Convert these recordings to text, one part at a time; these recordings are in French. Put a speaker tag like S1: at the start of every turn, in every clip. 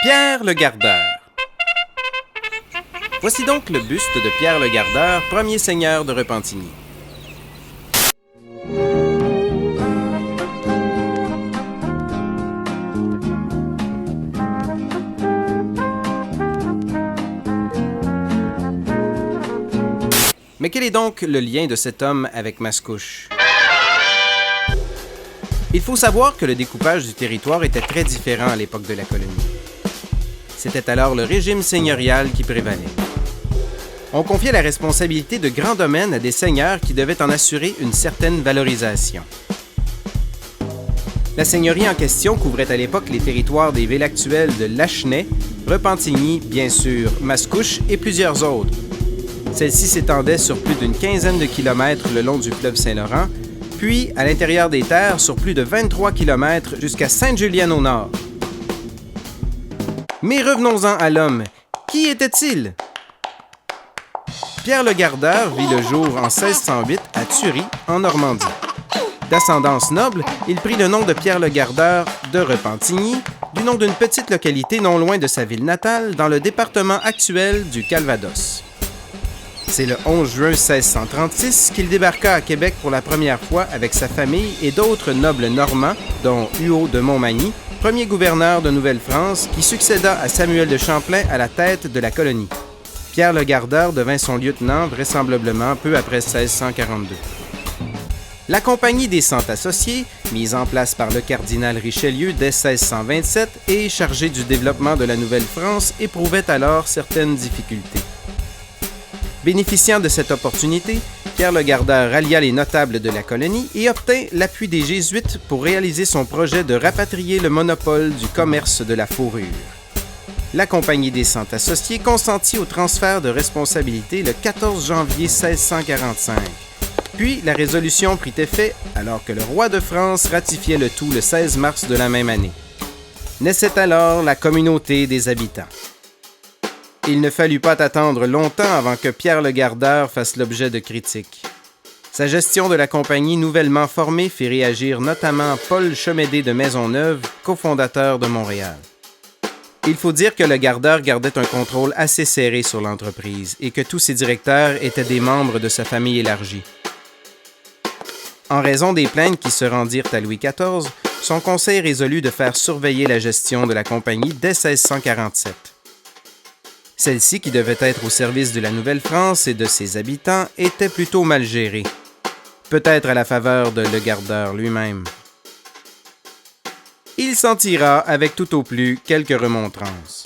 S1: Pierre le Gardeur. Voici donc le buste de Pierre le Gardeur, premier seigneur de Repentigny. Mais quel est donc le lien de cet homme avec Mascouche? Il faut savoir que le découpage du territoire était très différent à l'époque de la colonie. C'était alors le régime seigneurial qui prévalait. On confiait la responsabilité de grands domaines à des seigneurs qui devaient en assurer une certaine valorisation. La seigneurie en question couvrait à l'époque les territoires des villes actuelles de Lachenay, Repentigny, bien sûr, Mascouche et plusieurs autres. Celle-ci s'étendait sur plus d'une quinzaine de kilomètres le long du fleuve Saint-Laurent, puis à l'intérieur des terres sur plus de 23 kilomètres jusqu'à Sainte-Julienne au nord. Mais revenons-en à l'homme. Qui était-il? Pierre le Gardeur vit le jour en 1608 à Thury, en Normandie. D'ascendance noble, il prit le nom de Pierre le Gardeur de Repentigny, du nom d'une petite localité non loin de sa ville natale, dans le département actuel du Calvados. C'est le 11 juin 1636 qu'il débarqua à Québec pour la première fois avec sa famille et d'autres nobles normands, dont Huot de Montmagny, premier gouverneur de Nouvelle-France, qui succéda à Samuel de Champlain à la tête de la colonie. Pierre le Gardeur devint son lieutenant vraisemblablement peu après 1642. La Compagnie des Cent Associés, mise en place par le cardinal Richelieu dès 1627 et chargée du développement de la Nouvelle-France, éprouvait alors certaines difficultés. Bénéficiant de cette opportunité, Pierre le Gardeur rallia les notables de la colonie et obtint l'appui des Jésuites pour réaliser son projet de rapatrier le monopole du commerce de la fourrure. La Compagnie des Cent Associés consentit au transfert de responsabilité le 14 janvier 1645. Puis la résolution prit effet alors que le roi de France ratifiait le tout le 16 mars de la même année. Naissait alors la communauté des habitants. Il ne fallut pas attendre longtemps avant que Pierre le Gardeur fasse l'objet de critiques. Sa gestion de la compagnie nouvellement formée fit réagir notamment Paul Chemédé de Maisonneuve, cofondateur de Montréal. Il faut dire que le Gardeur gardait un contrôle assez serré sur l'entreprise et que tous ses directeurs étaient des membres de sa famille élargie. En raison des plaintes qui se rendirent à Louis XIV, son conseil résolut de faire surveiller la gestion de la compagnie dès 1647. Celle-ci, qui devait être au service de la Nouvelle-France et de ses habitants, était plutôt mal gérée. Peut-être à la faveur de le Gardeur lui-même. Il s'en tira avec tout au plus quelques remontrances.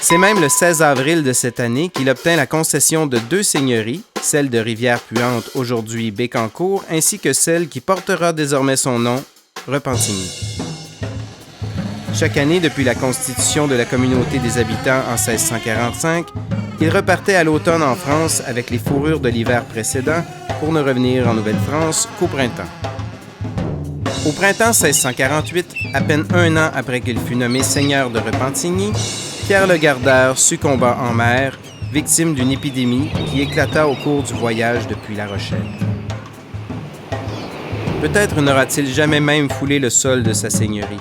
S1: C'est même le 16 avril de cette année qu'il obtint la concession de 2 seigneuries, celle de Rivière-Puante, aujourd'hui Bécancour, ainsi que celle qui portera désormais son nom, Repentigny. Chaque année, depuis la constitution de la communauté des habitants en 1645, il repartait à l'automne en France avec les fourrures de l'hiver précédent pour ne revenir en Nouvelle-France qu'au printemps. Au printemps 1648, à peine un an après qu'il fut nommé seigneur de Repentigny, Pierre le Gardeur succomba en mer, victime d'une épidémie qui éclata au cours du voyage depuis La Rochelle. Peut-être n'aura-t-il jamais même foulé le sol de sa seigneurie,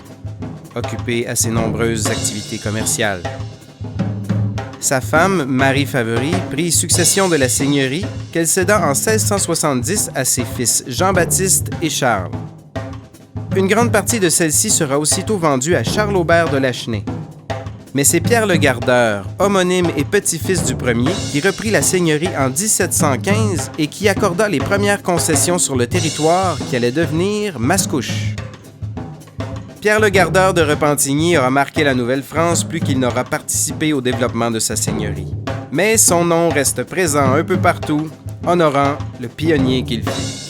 S1: occupé à ses nombreuses activités commerciales. Sa femme, Marie Faveri, prit succession de la seigneurie qu'elle céda en 1670 à ses fils Jean-Baptiste et Charles. Une grande partie de celle-ci sera aussitôt vendue à Charles Aubert de Lachenay. Mais c'est Pierre le Gardeur, homonyme et petit-fils du premier, qui reprit la seigneurie en 1715 et qui accorda les premières concessions sur le territoire qui allait devenir Mascouche. Pierre le Gardeur de Repentigny aura marqué la Nouvelle-France plus qu'il n'aura participé au développement de sa seigneurie. Mais son nom reste présent un peu partout, honorant le pionnier qu'il fut.